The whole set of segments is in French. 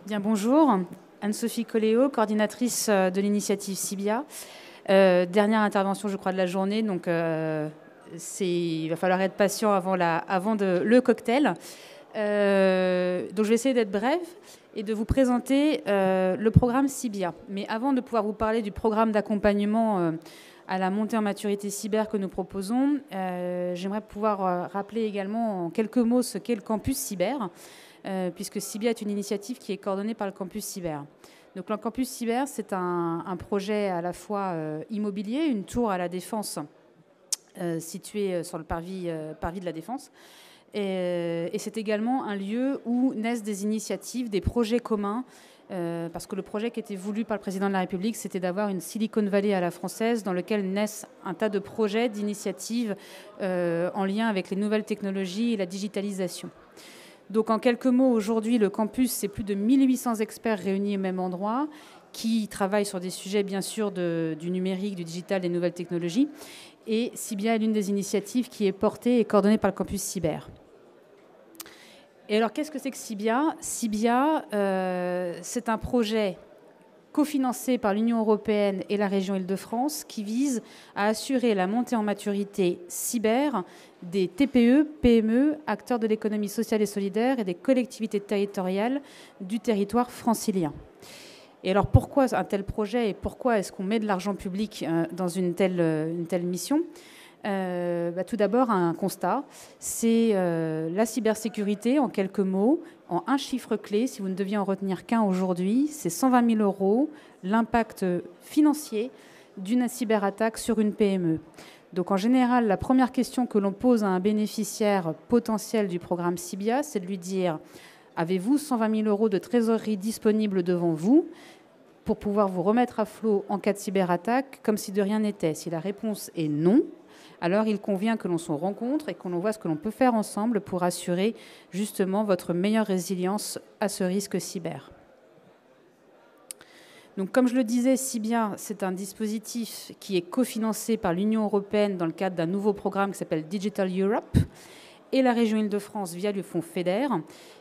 Bien, bonjour. Anne-Sophie Coléo, coordinatrice de l'initiative Cibia. Dernière intervention, je crois, de la journée, donc il va falloir être patient avant le cocktail. Donc je vais essayer d'être brève et de vous présenter le programme Cibia. Mais avant de pouvoir vous parler du programme d'accompagnement à la montée en maturité cyber que nous proposons, j'aimerais pouvoir rappeler également en quelques mots ce qu'est le campus cyber, puisque Cibia est une initiative qui est coordonnée par le campus cyber. Donc le campus cyber, c'est un projet à la fois immobilier, une tour à la Défense située sur le parvis de la Défense. Et c'est également un lieu où naissent des initiatives, des projets communs, parce que le projet qui était voulu par le président de la République, c'était d'avoir une Silicon Valley à la française dans lequel naissent un tas de projets, d'initiatives en lien avec les nouvelles technologies et la digitalisation. Donc en quelques mots, aujourd'hui, le campus, c'est plus de 1800 experts réunis au même endroit qui travaillent sur des sujets, bien sûr, du numérique, du digital, des nouvelles technologies. Et Cibia est l'une des initiatives qui est portée et coordonnée par le campus cyber. Et alors, qu'est-ce que c'est que Cibia ? Cibia, c'est un projet cofinancé par l'Union européenne et la région Île-de-France qui vise à assurer la montée en maturité cyber des TPE, PME, acteurs de l'économie sociale et solidaire et des collectivités territoriales du territoire francilien. Et alors pourquoi un tel projet et pourquoi est-ce qu'on met de l'argent public dans une telle mission ? Tout d'abord, un constat, c'est la cybersécurité en quelques mots, en un chiffre clé, si vous ne deviez en retenir qu'un aujourd'hui, c'est 120 000 €, l'impact financier d'une cyberattaque sur une PME. Donc en général, la première question que l'on pose à un bénéficiaire potentiel du programme Cibia, c'est de lui dire « Avez-vous 120 000 € de trésorerie disponible devant vous ?» pour pouvoir vous remettre à flot en cas de cyberattaque, comme si de rien n'était. Si la réponse est non, alors il convient que l'on se rencontre et que l'on voit ce que l'on peut faire ensemble pour assurer justement votre meilleure résilience à ce risque cyber. Donc, comme je le disais, Cibia, c'est un dispositif qui est cofinancé par l'Union européenne dans le cadre d'un nouveau programme qui s'appelle Digital Europe et la région Île-de-France via le fonds FEDER,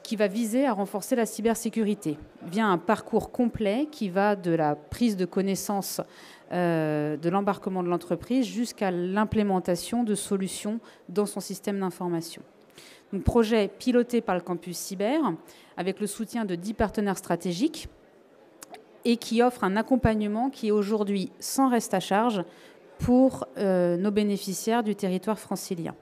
qui va viser à renforcer la cybersécurité via un parcours complet qui va de la prise de connaissance de l'embarquement de l'entreprise jusqu'à l'implémentation de solutions dans son système d'information. Donc, projet piloté par le campus cyber avec le soutien de 10 partenaires stratégiques et qui offre un accompagnement qui est aujourd'hui sans reste à charge pour nos bénéficiaires du territoire francilien.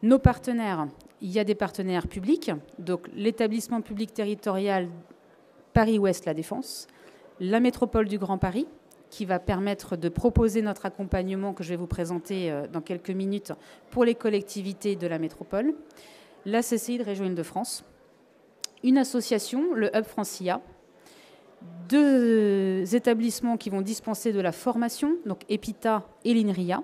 Nos partenaires, il y a des partenaires publics, donc l'établissement public territorial Paris-Ouest La Défense, la métropole du Grand Paris, qui va permettre de proposer notre accompagnement que je vais vous présenter dans quelques minutes pour les collectivités de la métropole, la CCI de Région Île-de-France, une association, le Hub Francia, 2 établissements qui vont dispenser de la formation, donc EPITA et l'INRIA,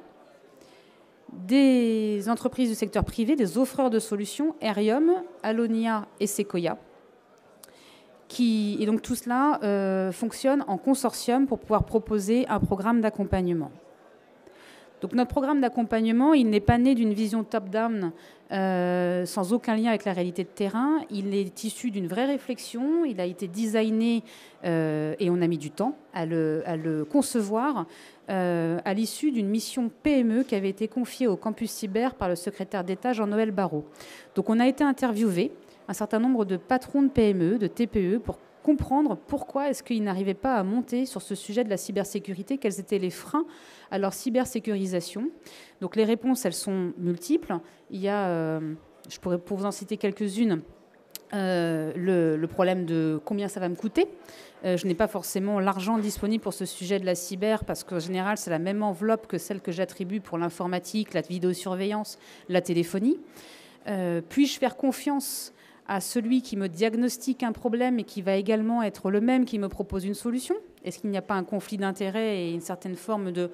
des entreprises du secteur privé, des offreurs de solutions, Aerium, Alonia et Sequoia. Et donc tout cela fonctionne en consortium pour pouvoir proposer un programme d'accompagnement. Donc notre programme d'accompagnement, il n'est pas né d'une vision top-down sans aucun lien avec la réalité de terrain. Il est issu d'une vraie réflexion. Il a été designé et on a mis du temps à le concevoir à l'issue d'une mission PME qui avait été confiée au campus cyber par le secrétaire d'État Jean-Noël Barrot. Donc on a été interviewé un certain nombre de patrons de PME, de TPE, pour comprendre pourquoi est-ce qu'ils n'arrivaient pas à monter sur ce sujet de la cybersécurité, quels étaient les freins à leur cybersécurisation. Donc les réponses, elles sont multiples. Il y a, je pourrais pour vous en citer quelques-unes, le problème de combien ça va me coûter. Je n'ai pas forcément l'argent disponible pour ce sujet de la cyber parce qu'en général, c'est la même enveloppe que celle que j'attribue pour l'informatique, la vidéosurveillance, la téléphonie. Puis-je faire confiance à celui qui me diagnostique un problème et qui va également être le même qui me propose une solution? Est-ce qu'il n'y a pas un conflit d'intérêts et une certaine forme de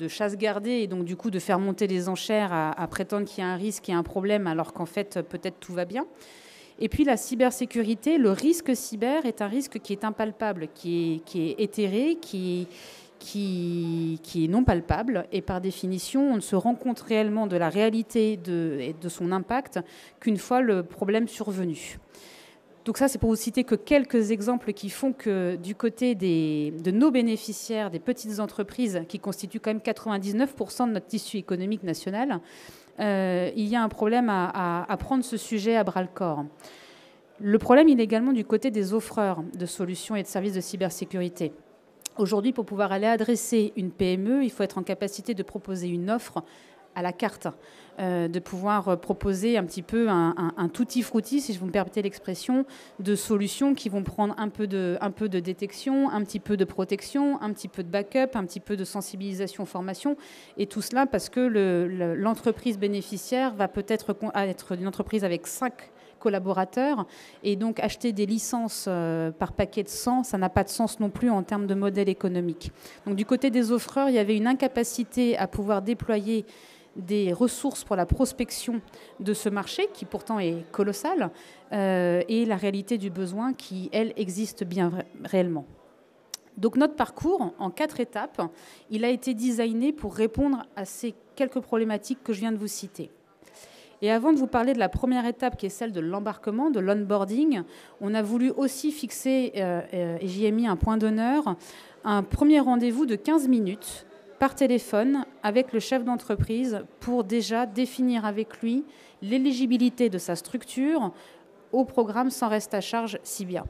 chasse gardée et donc du coup de faire monter les enchères à prétendre qu'il y a un risque et un problème alors qu'en fait peut-être tout va bien? Et puis la cybersécurité, le risque cyber est un risque qui est impalpable, qui est éthéré, qui qui est non palpable, et par définition, on ne se rend compte réellement de la réalité et de son impact qu'une fois le problème survenu. Donc ça, c'est pour vous citer que quelques exemples qui font que du côté de nos bénéficiaires, des petites entreprises, qui constituent quand même 99% de notre tissu économique national, il y a un problème à prendre ce sujet à bras-le-corps. Le problème, il est également du côté des offreurs de solutions et de services de cybersécurité. Aujourd'hui, pour pouvoir aller adresser une PME, il faut être en capacité de proposer une offre à la carte, de pouvoir proposer un petit peu un tutti-frutti, si je vous me permettez l'expression, de solutions qui vont prendre un peu de détection, un petit peu de protection, un petit peu de backup, un petit peu de sensibilisation, formation, et tout cela parce que l'entreprise bénéficiaire va peut-être être une entreprise avec 5 collaborateurs, et donc acheter des licences par paquet de 100, ça n'a pas de sens non plus en termes de modèle économique. Donc du côté des offreurs, il y avait une incapacité à pouvoir déployer des ressources pour la prospection de ce marché, qui pourtant est colossal, et la réalité du besoin qui, elle, existe bien réellement. Donc notre parcours, en 4 étapes, il a été designé pour répondre à ces quelques problématiques que je viens de vous citer. Et avant de vous parler de la première étape, qui est celle de l'embarquement, de l'onboarding, on a voulu aussi fixer, et j'y ai mis un point d'honneur, un premier rendez-vous de 15 minutes par téléphone avec le chef d'entreprise pour déjà définir avec lui l'éligibilité de sa structure au programme sans reste à charge Cibia.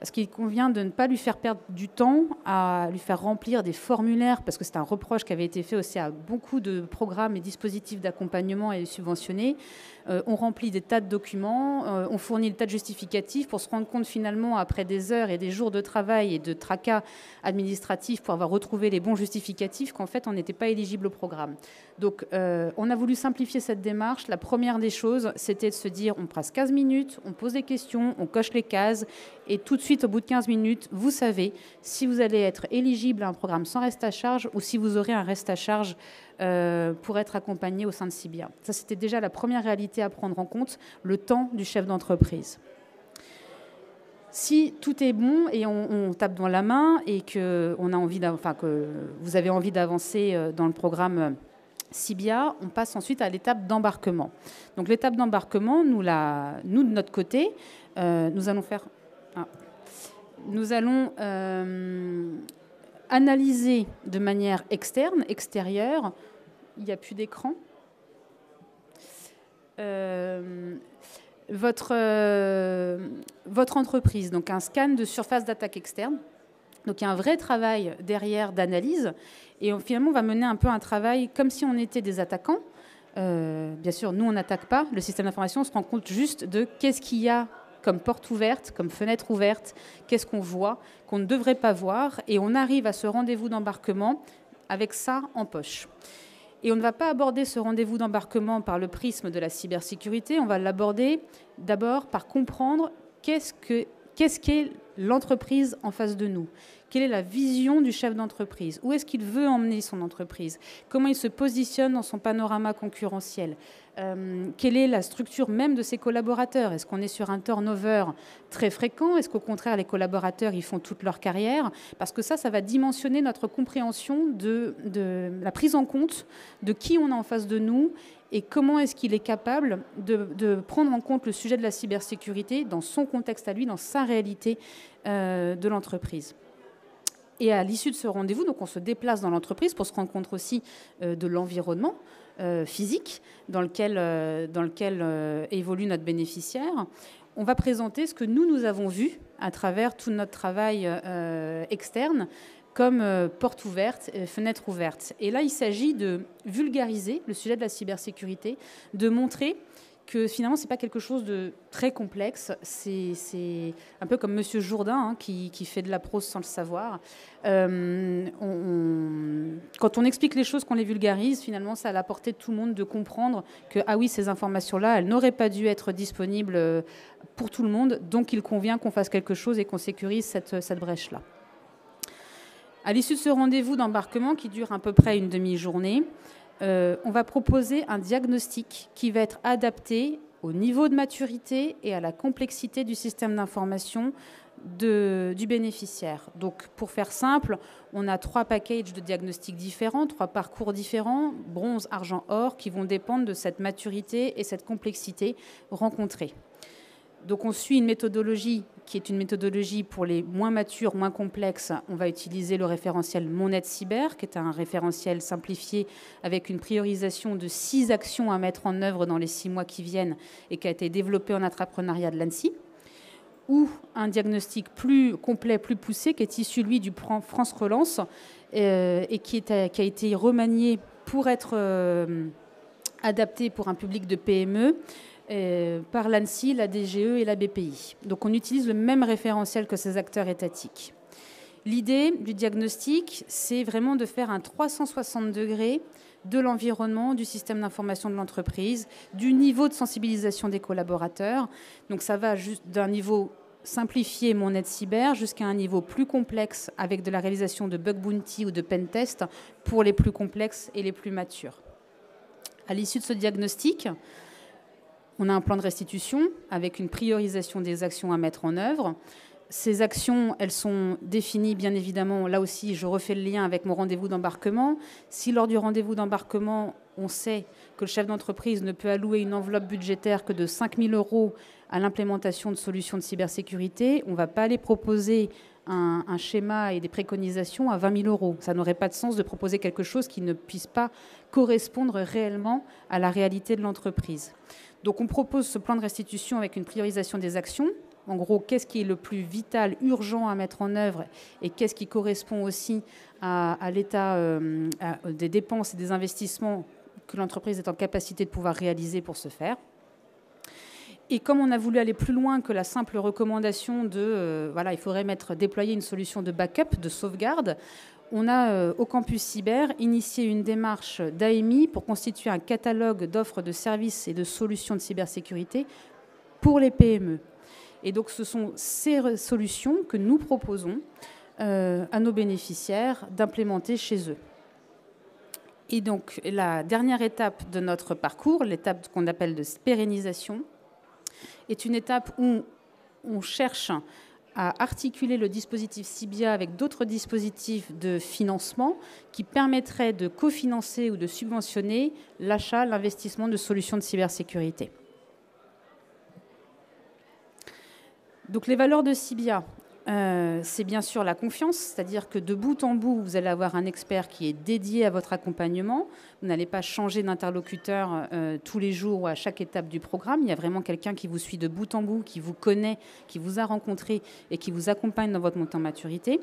Parce qu'il convient de ne pas lui faire perdre du temps à lui faire remplir des formulaires, parce que c'est un reproche qui avait été fait aussi à beaucoup de programmes et dispositifs d'accompagnement et subventionnés. On remplit des tas de documents, on fournit des tas de justificatifs pour se rendre compte finalement, après des heures et des jours de travail et de tracas administratifs pour avoir retrouvé les bons justificatifs, qu'en fait on n'était pas éligible au programme. Donc on a voulu simplifier cette démarche. La première des choses, c'était de se dire on passe 15 minutes, on pose des questions, on coche les cases, et tout de suite, au bout de 15 minutes, vous savez si vous allez être éligible à un programme sans reste à charge ou si vous aurez un reste à charge pour être accompagné au sein de Cibia. Ça, c'était déjà la première réalité à prendre en compte, le temps du chef d'entreprise. Si tout est bon et on tape dans la main et que vous avez envie d'avancer dans le programme Cibia, on passe ensuite à l'étape d'embarquement. Donc l'étape d'embarquement, nous de notre côté, nous allons analyser de manière extérieure. Il n'y a plus d'écran. Votre entreprise, donc un scan de surface d'attaque externe. Donc il y a un vrai travail derrière d'analyse, et finalement on va mener un peu un travail comme si on était des attaquants. Bien sûr, nous on n'attaque pas, le système d'information se rend compte juste de qu'est-ce qu'il y a comme porte ouverte, comme fenêtre ouverte, qu'est-ce qu'on voit, qu'on ne devrait pas voir, et on arrive à ce rendez-vous d'embarquement avec ça en poche. Et on ne va pas aborder ce rendez-vous d'embarquement par le prisme de la cybersécurité, on va l'aborder d'abord par comprendre qu'est-ce qu'est l'entreprise en face de nous. Quelle est la vision du chef d'entreprise? Où est-ce qu'il veut emmener son entreprise? Comment il se positionne dans son panorama concurrentiel? Quelle est la structure même de ses collaborateurs? Est-ce qu'on est sur un turnover très fréquent? Est-ce qu'au contraire, les collaborateurs ils font toute leur carrière? Parce que ça va dimensionner notre compréhension de la prise en compte de qui on a en face de nous et comment est-ce qu'il est capable de prendre en compte le sujet de la cybersécurité dans son contexte à lui, dans sa réalité de l'entreprise. Et à l'issue de ce rendez-vous, donc on se déplace dans l'entreprise pour se rendre compte aussi de l'environnement physique dans lequel évolue notre bénéficiaire. On va présenter ce que nous avons vu à travers tout notre travail externe comme porte ouverte, fenêtre ouverte. Et là, il s'agit de vulgariser le sujet de la cybersécurité, de montrer que finalement, ce n'est pas quelque chose de très complexe. C'est un peu comme Monsieur Jourdain qui fait de la prose sans le savoir. Quand on explique les choses, qu'on les vulgarise, finalement, ça a la portée de tout le monde de comprendre que, ah oui, ces informations-là, elles n'auraient pas dû être disponibles pour tout le monde, donc il convient qu'on fasse quelque chose et qu'on sécurise cette brèche-là. À l'issue de ce rendez-vous d'embarquement qui dure à peu près une demi-journée, on va proposer un diagnostic qui va être adapté au niveau de maturité et à la complexité du système d'information du bénéficiaire. Donc, pour faire simple, on a 3 packages de diagnostics différents, 3 parcours différents, bronze, argent, or, qui vont dépendre de cette maturité et cette complexité rencontrée. Donc, on suit une méthodologie qui est une méthodologie pour les moins matures, moins complexes. On va utiliser le référentiel Mon Aide Cyber, qui est un référentiel simplifié avec une priorisation de 6 actions à mettre en œuvre dans les 6 mois qui viennent et qui a été développé en intrapreneuriat de l'ANSSI, ou un diagnostic plus complet, plus poussé, qui est issu, lui, du France Relance et qui a été remanié pour être adapté pour un public de PME par l'ANSSI, la DGE et la BPI. Donc on utilise le même référentiel que ces acteurs étatiques. L'idée du diagnostic, c'est vraiment de faire un 360 degrés de l'environnement, du système d'information de l'entreprise, du niveau de sensibilisation des collaborateurs. Donc ça va juste d'un niveau simplifié, Mon Aide Cyber, jusqu'à un niveau plus complexe avec de la réalisation de bug bounty ou de pen test pour les plus complexes et les plus matures. À l'issue de ce diagnostic, on a un plan de restitution avec une priorisation des actions à mettre en œuvre. Ces actions, elles sont définies, bien évidemment, là aussi, je refais le lien avec mon rendez-vous d'embarquement. Si lors du rendez-vous d'embarquement, on sait que le chef d'entreprise ne peut allouer une enveloppe budgétaire que de 5 000 € à l'implémentation de solutions de cybersécurité, on ne va pas aller proposer un schéma et des préconisations à 20 000 €. Ça n'aurait pas de sens de proposer quelque chose qui ne puisse pas correspondre réellement à la réalité de l'entreprise. Donc on propose ce plan de restitution avec une priorisation des actions. En gros, qu'est-ce qui est le plus vital, urgent à mettre en œuvre et qu'est-ce qui correspond aussi à l'état des dépenses et des investissements que l'entreprise est en capacité de pouvoir réaliser pour ce faire. Et comme on a voulu aller plus loin que la simple recommandation de voilà, il faudrait déployer une solution de backup, de sauvegarde, on a au campus cyber initié une démarche d'AMI pour constituer un catalogue d'offres de services et de solutions de cybersécurité pour les PME. Et donc, ce sont ces solutions que nous proposons à nos bénéficiaires d'implémenter chez eux. Et donc, la dernière étape de notre parcours, l'étape qu'on appelle de pérennisation, est une étape où on cherche à articuler le dispositif Cybia avec d'autres dispositifs de financement qui permettraient de cofinancer ou de subventionner l'achat, l'investissement de solutions de cybersécurité. Donc les valeurs de Cybia, c'est bien sûr la confiance, c'est-à-dire que de bout en bout, vous allez avoir un expert qui est dédié à votre accompagnement. Vous n'allez pas changer d'interlocuteur tous les jours ou à chaque étape du programme. Il y a vraiment quelqu'un qui vous suit de bout en bout, qui vous connaît, qui vous a rencontré et qui vous accompagne dans votre montée en maturité.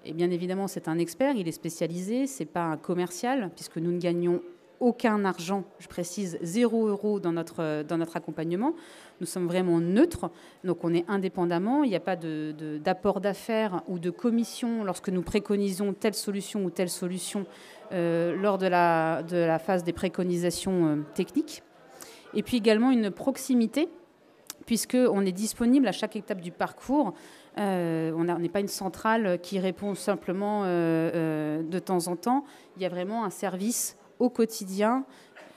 Et bien évidemment, c'est un expert, il est spécialisé, ce n'est pas un commercial, puisque nous ne gagnons aucun argent, je précise 0 € dans notre accompagnement. Nous sommes vraiment neutres, donc on est indépendamment. Il n'y a pas d'apport d'affaires ou de commission lorsque nous préconisons telle solution ou telle solution lors de la phase des préconisations techniques. Et puis également une proximité, puisqu'on est disponible à chaque étape du parcours. On n'est pas une centrale qui répond simplement de temps en temps. Il y a vraiment un service au quotidien,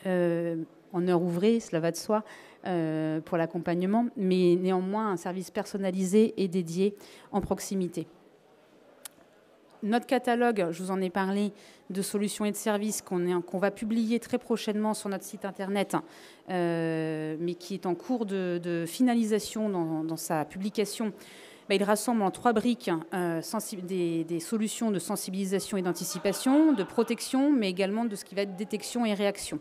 en heure ouvrée, cela va de soi, pour l'accompagnement, mais néanmoins un service personnalisé et dédié en proximité. Notre catalogue, je vous en ai parlé, de solutions et de services qu'on va publier très prochainement sur notre site internet, mais qui est en cours de finalisation dans sa publication. Il rassemble en 3 briques des solutions de sensibilisation et d'anticipation, de protection, mais également de ce qui va être détection et réaction.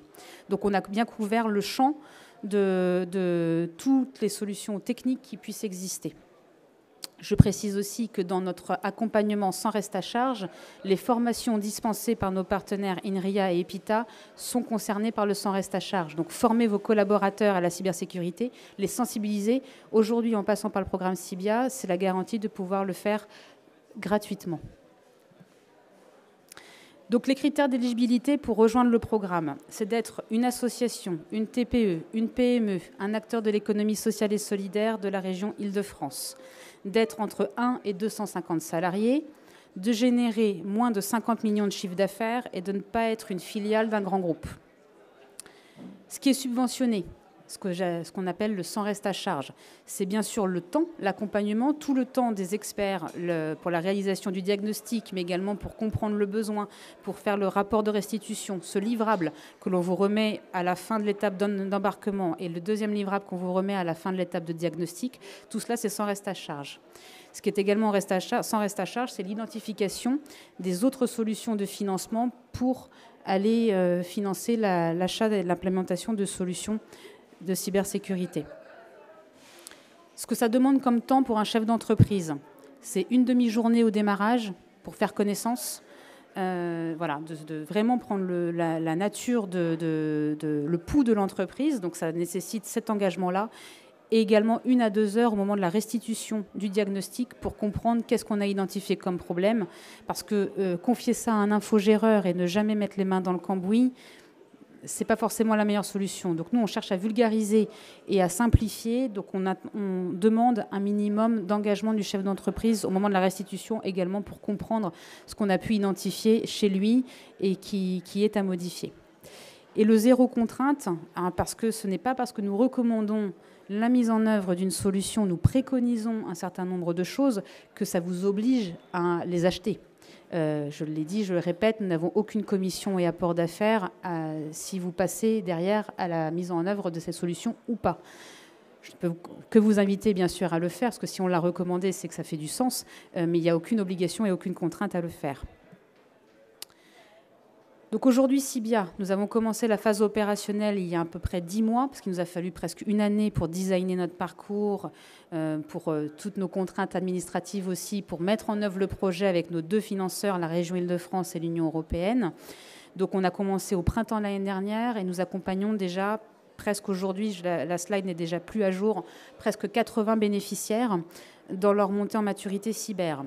Donc on a bien couvert le champ de toutes les solutions techniques qui puissent exister. Je précise aussi que dans notre accompagnement sans reste à charge, les formations dispensées par nos partenaires INRIA et EPITA sont concernées par le sans reste à charge. Donc former vos collaborateurs à la cybersécurité, les sensibiliser. Aujourd'hui, en passant par le programme Cybia, c'est la garantie de pouvoir le faire gratuitement. Donc les critères d'éligibilité pour rejoindre le programme, c'est d'être une association, une TPE, une PME, un acteur de l'économie sociale et solidaire de la région Île-de-France, d'être entre 1 et 250 salariés, de générer moins de 50 millions de chiffre d'affaires et de ne pas être une filiale d'un grand groupe. Ce qui est subventionné, ce qu'on appelle le sans reste à charge. C'est bien sûr le temps, l'accompagnement, tout le temps des experts pour la réalisation du diagnostic, mais également pour comprendre le besoin, pour faire le rapport de restitution, ce livrable que l'on vous remet à la fin de l'étape d'embarquement et le deuxième livrable qu'on vous remet à la fin de l'étape de diagnostic. Tout cela, c'est sans reste à charge. Ce qui est également sans reste à charge, c'est l'identification des autres solutions de financement pour aller financer l'achat et l'implémentation de solutions de cybersécurité. Ce que ça demande comme temps pour un chef d'entreprise, c'est une demi-journée au démarrage pour faire connaissance, voilà, de vraiment prendre la nature, le pouls de l'entreprise. Donc ça nécessite cet engagement-là. Et également 1 à 2 heures au moment de la restitution du diagnostic pour comprendre qu'est-ce qu'on a identifié comme problème. Parce que confier ça à un infogéreur et ne jamais mettre les mains dans le cambouis, ce n'est pas forcément la meilleure solution. Donc nous, on cherche à vulgariser et à simplifier. Donc on demande un minimum d'engagement du chef d'entreprise au moment de la restitution également pour comprendre ce qu'on a pu identifier chez lui et qui est à modifier. Et le zéro contrainte, hein, parce que ce n'est pas parce que nous recommandons la mise en œuvre d'une solution, nous préconisons un certain nombre de choses que ça vous oblige à les acheter. Je l'ai dit, je le répète, nous n'avons aucune commission et apport d'affaires si vous passez derrière à la mise en œuvre de ces solutions ou pas. Je ne peux que vous inviter bien sûr à le faire, parce que si on l'a recommandé, c'est que ça fait du sens, mais il n'y a aucune obligation et aucune contrainte à le faire. Donc aujourd'hui, Cibia, nous avons commencé la phase opérationnelle il y a à peu près 10 mois, parce qu'il nous a fallu presque 1 année pour designer notre parcours, pour toutes nos contraintes administratives aussi, pour mettre en œuvre le projet avec nos 2 financeurs, la région Île-de-France et l'Union européenne. Donc on a commencé au printemps de l'année dernière et nous accompagnons déjà presque aujourd'hui, la slide n'est déjà plus à jour, presque 80 bénéficiaires dans leur montée en maturité cyber.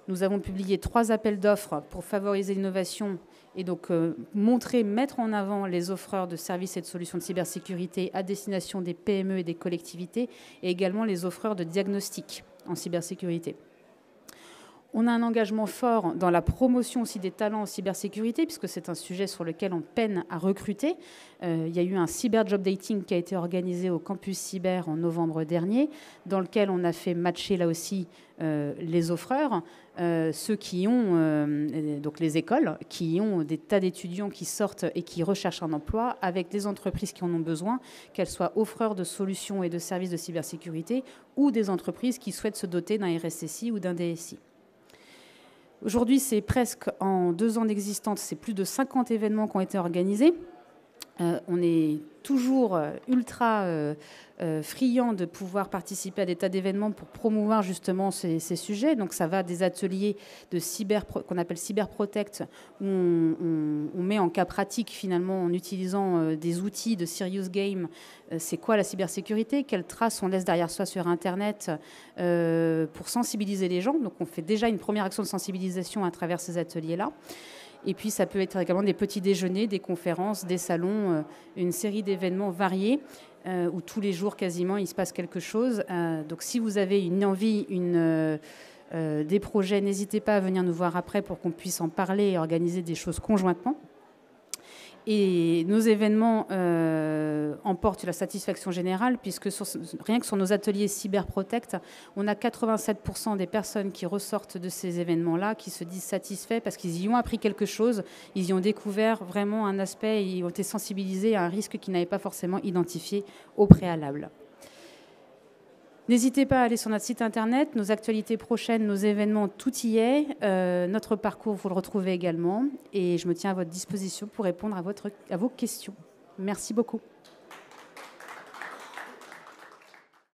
Nous avons publié 3 appels d'offres pour favoriser l'innovation et donc mettre en avant les offreurs de services et de solutions de cybersécurité à destination des PME et des collectivités, et également les offreurs de diagnostic en cybersécurité. On a un engagement fort dans la promotion aussi des talents en cybersécurité, puisque c'est un sujet sur lequel on peine à recruter. Il y a eu un cyber job dating qui a été organisé au campus cyber en novembre dernier, dans lequel on a fait matcher là aussi les offreurs, ceux qui ont, donc les écoles, qui ont des tas d'étudiants qui sortent et qui recherchent un emploi, avec des entreprises qui en ont besoin, qu'elles soient offreurs de solutions et de services de cybersécurité, ou des entreprises qui souhaitent se doter d'un RSSI ou d'un DSI. Aujourd'hui, c'est presque en 2 ans d'existence, c'est plus de 50 événements qui ont été organisés. On est toujours ultra friand de pouvoir participer à des tas d'événements pour promouvoir justement ces sujets. Donc ça va des ateliers de qu'on appelle Cyberprotect, où on met en cas pratique finalement en utilisant des outils de Serious Game. C'est quoi la cybersécurité? Quelles traces on laisse derrière soi sur Internet pour sensibiliser les gens? Donc on fait déjà une première action de sensibilisation à travers ces ateliers-là. Et puis, ça peut être également des petits déjeuners, des conférences, des salons, une série d'événements variés où tous les jours, quasiment, il se passe quelque chose. Donc, si vous avez une envie, des projets, n'hésitez pas à venir nous voir après pour qu'on puisse en parler et organiser des choses conjointement. Et nos événements emportent la satisfaction générale, puisque rien que sur nos ateliers Cyberprotect, on a 87% des personnes qui ressortent de ces événements-là qui se disent satisfaits parce qu'ils y ont appris quelque chose, ils y ont découvert vraiment un aspect, ils ont été sensibilisés à un risque qu'ils n'avaient pas forcément identifié au préalable. N'hésitez pas à aller sur notre site internet, nos actualités prochaines, nos événements, tout y est. Notre parcours, vous le retrouvez également. Et je me tiens à votre disposition pour répondre à vos questions. Merci beaucoup.